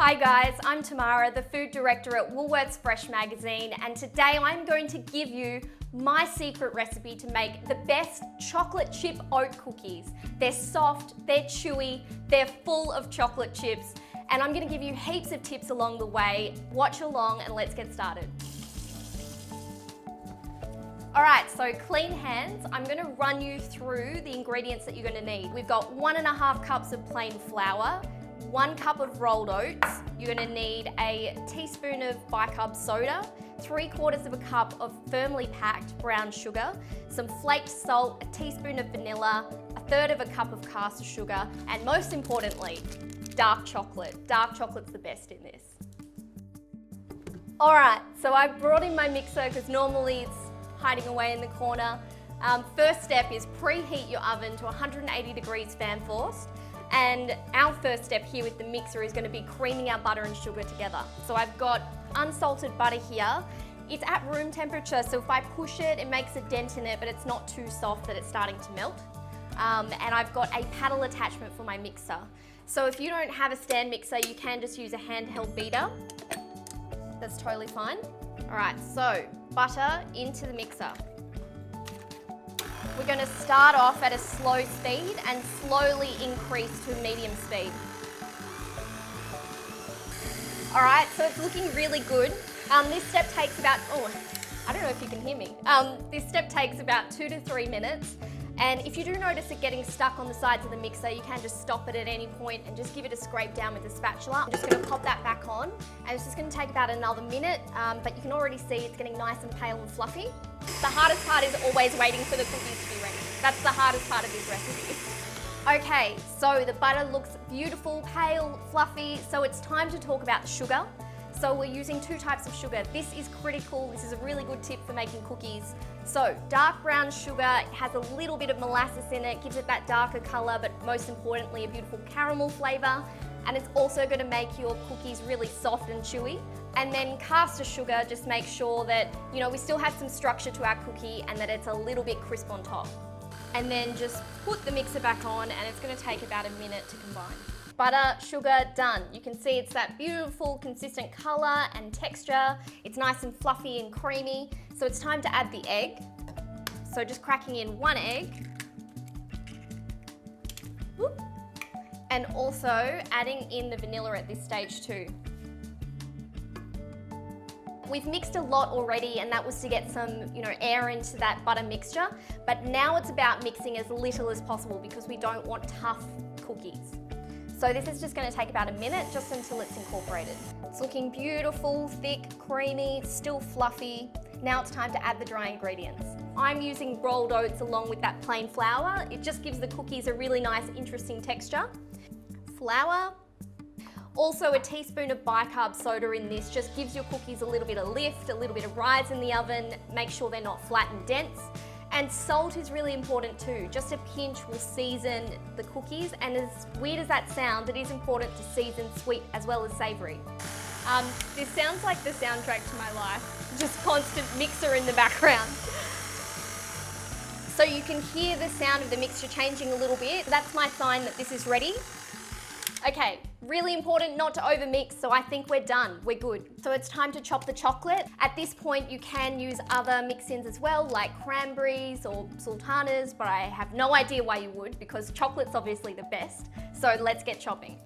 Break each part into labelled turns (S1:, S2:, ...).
S1: Hi guys, I'm Tamara, the Food Director at Woolworths Fresh Magazine, and today I'm going to give you my secret recipe to make the best chocolate chip oat cookies. They're soft, they're chewy, they're full of chocolate chips, and I'm going to give you heaps of tips along the way. Watch along and let's get started. Alright, so clean hands. I'm going to run you through the ingredients that you're going to need. We've got 1.5 cups of plain flour, 1 cup of rolled oats. You're going to need a teaspoon of bicarb soda, 3/4 of a cup of firmly packed brown sugar, some flaked salt, a teaspoon of vanilla, 1/3 of a cup of caster sugar, and most importantly, dark chocolate. Dark chocolate's the best in this. Alright, so I brought in my mixer because normally it's hiding away in the corner. First step is preheat your oven to 180 degrees fan forced. And our first step here with the mixer is going to be creaming our butter and sugar together. So I've got unsalted butter here. It's at room temperature, so if I push it, it makes a dent in it, but it's not too soft that it's starting to melt. And I've got a paddle attachment for my mixer. So if you don't have a stand mixer, you can just use a handheld beater. That's totally fine. All right, so butter into the mixer. We're going to start off at a slow speed and slowly increase to medium speed. All right, so it's looking really good. This step takes about, I don't know if you can hear me. This step takes about 2 to 3 minutes. And if you do notice it getting stuck on the sides of the mixer, you can just stop it at any point and just give it a scrape down with a spatula. I'm just going to pop that back on, and it's just going to take about another minute, but you can already see it's getting nice and pale and fluffy. The hardest part is always waiting for the cookies to be ready. That's the hardest part of this recipe. Okay, so the butter looks beautiful, pale, fluffy, so it's time to talk about the sugar. So we're using 2 types of sugar. This is critical. This is a really good tip for making cookies. So dark brown sugar has a little bit of molasses in it, gives it that darker color, but most importantly, a beautiful caramel flavor. And it's also going to make your cookies really soft and chewy. And then caster sugar just makes sure that, we still have some structure to our cookie and that it's a little bit crisp on top. And then just put the mixer back on, and it's going to take about a minute to combine. Butter, sugar, done. You can see it's that beautiful, consistent color and texture. It's nice and fluffy and creamy. So it's time to add the egg. So just cracking in 1 egg. Whoop. And also adding in the vanilla at this stage too. We've mixed a lot already, and that was to get some, air into that butter mixture. But now it's about mixing as little as possible because we don't want tough cookies. So this is just going to take about a minute just until it's incorporated. It's looking beautiful, thick, creamy, still fluffy. Now it's time to add the dry ingredients. I'm using rolled oats along with that plain flour. It just gives the cookies a really nice, interesting texture. Flour. Also a teaspoon of bicarb soda in this just gives your cookies a little bit of lift, a little bit of rise in the oven. Make sure they're not flat and dense. And salt is really important too. Just a pinch will season the cookies, and as weird as that sounds, it is important to season sweet as well as savoury. This sounds like the soundtrack to my life. Just constant mixer in the background. So you can hear the sound of the mixture changing a little bit. That's my sign that this is ready. Okay, really important not to overmix, so I think we're done, we're good. So it's time to chop the chocolate. At this point, you can use other mix-ins as well, like cranberries or sultanas, but I have no idea why you would, because chocolate's obviously the best. So let's get chopping.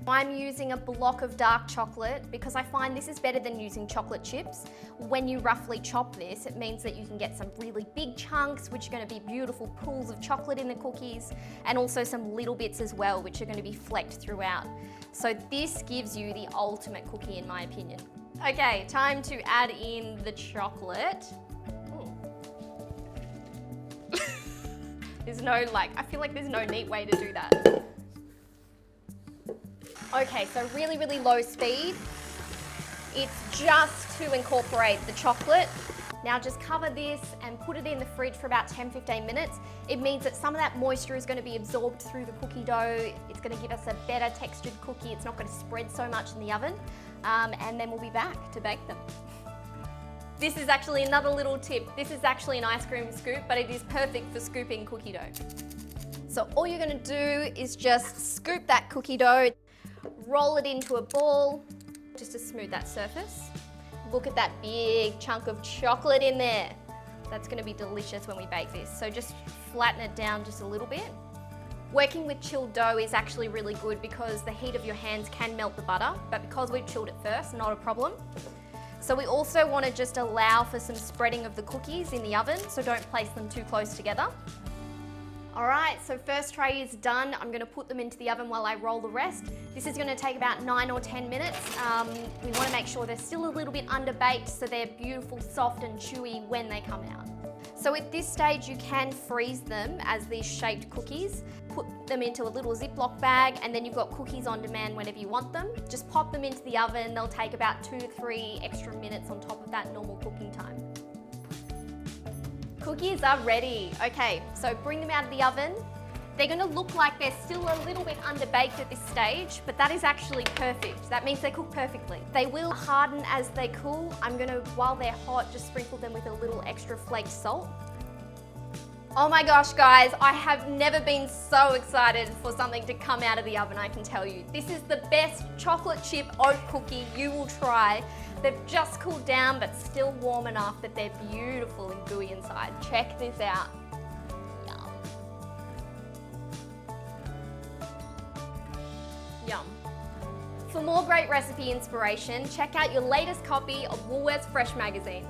S1: I'm using a block of dark chocolate because I find this is better than using chocolate chips. When you roughly chop this, it means that you can get some really big chunks, which are going to be beautiful pools of chocolate in the cookies, and also some little bits as well, which are going to be flecked throughout. So this gives you the ultimate cookie in my opinion. Okay, time to add in the chocolate. I feel like there's no neat way to do that. Okay, so really, really low speed. It's just to incorporate the chocolate. Now just cover this and put it in the fridge for about 10-15 minutes. It means that some of that moisture is going to be absorbed through the cookie dough. It's going to give us a better textured cookie. It's not going to spread so much in the oven. And then we'll be back to bake them. This is actually another little tip. This is actually an ice cream scoop, but it is perfect for scooping cookie dough. So all you're going to do is just scoop that cookie dough, roll it into a ball, just to smooth that surface. Look at that big chunk of chocolate in there. That's gonna be delicious when we bake this. So just flatten it down just a little bit. Working with chilled dough is actually really good because the heat of your hands can melt the butter, but because we've chilled it first, not a problem. So we also want to just allow for some spreading of the cookies in the oven, so don't place them too close together. All right, so first tray is done. I'm gonna put them into the oven while I roll the rest. This is gonna take about 9 or 10 minutes. We wanna make sure they're still a little bit underbaked so they're beautiful, soft and chewy when they come out. So at this stage, you can freeze them as these shaped cookies. Put them into a little Ziploc bag, and then you've got cookies on demand whenever you want them. Just pop them into the oven. They'll take about 2 to 3 extra minutes on top of that normal cooking time. Cookies are ready. Okay, so bring them out of the oven. They're gonna look like they're still a little bit underbaked at this stage, but that is actually perfect. That means they cook perfectly. They will harden as they cool. I'm gonna, while they're hot, just sprinkle them with a little extra flaked salt. Oh my gosh, guys, I have never been so excited for something to come out of the oven, I can tell you. This is the best chocolate chip oat cookie you will try. They've just cooled down, but still warm enough that they're beautiful and gooey inside. Check this out. Yum. Yum. For more great recipe inspiration, check out your latest copy of Woolworths Fresh magazine.